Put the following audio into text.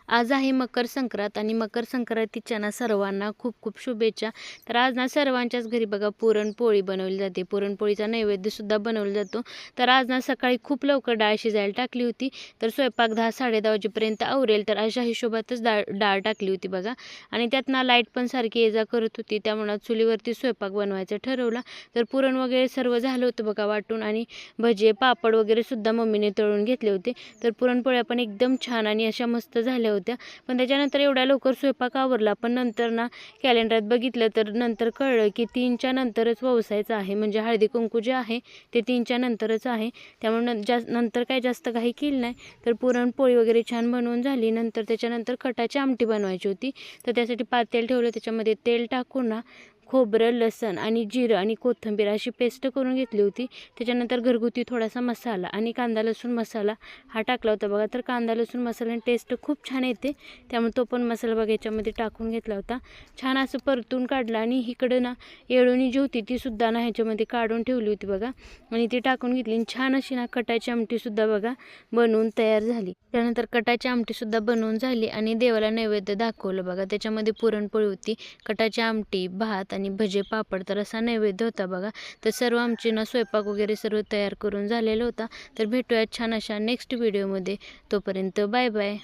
आज आहे मकर संक्रांत आणि मकर संक्रांतीच्या ना सर्वांना खूप खूप शुभेच्छा। तर आज ना सर्वांच्याच घरी बघा पुरणपोळी बनवली जाते, पुरणपोळीचा नैवेद्यसुद्धा बनवला जातो। तर आज ना सकाळी खूप लवकर डाळ शिजायला टाकली होती, तर स्वयंपाक 10-10:30 वाजेपर्यंत आवरेल तर अशा हिशोबातच डाळ टाकली होती बघा। आणि त्यात ना लाईट पण सारखी ये जा करत होती, त्यामुळे चुलीवरती स्वयंपाक बनवायचा ठरवला। तर पुरण वगैरे सर्व झालं होतं बघा वाटून, आणि भजे पापड वगैरे सुद्धा मम्मीने तळून घेतले होते। तर पुरणपोळ्या पण एकदम छान आणि अशा मस्त झाल्या होत्या। पण त्याच्यानंतर एवढ्या लवकर स्वयंपाक आवरला, पण नंतर ना कॅलेंडरात बघितलं तर नंतर कळलं की 3च्या नंतरच ववसायचं आहे, म्हणजे हळदी कुंकू जे आहे ते 3च्या नंतरच आहे। त्यामुळे नंतर काय जास्त काही केलं नाही। तर पुरणपोळी वगैरे छान बनवून झाली, नंतर त्याच्यानंतर कटाची आमटी बनवायची होती। तर त्यासाठी पातेल ठेवलं, त्याच्यामध्ये तेल टाकून ना खोबरं, लसण आणि जिरं आणि कोथिंबीर अशी पेस्ट करून घेतली होती। त्याच्यानंतर घरगुती थोडासा मसाला आणि कांदा लसूण मसाला हा टाकला होता बघा। तर कांदा लसूण मसाल्याने टेस्ट खूप छान येते, त्यामुळे तो पण मसाला बघा याच्यामध्ये टाकून घेतला होता। छान असं परतून काढला, आणि इकडं ना येळवणी जी होती ती सुद्धा ना ह्याच्यामध्ये काढून ठेवली होती बघा, आणि ती टाकून घेतली। आणि छान अशी ना कटाची आमटीसुद्धा बघा बनवून तयार झाली। त्यानंतर कटाची आमटीसुद्धा बनवून झाली आणि देवाला नैवेद्य दाखवलं बघा। त्याच्यामध्ये पुरणपोळी होती, कटाची आमटी, भात आणि भजे पापड, तर असा नैवेद्य होता बघा। तर सर्व आमचे ना स्वयंपाक वगैरे सर्व तयार करून झालेला होता। तर भेटूयात छान अशा नेक्स्ट व्हिडिओमध्ये, तोपर्यंत बाय बाय।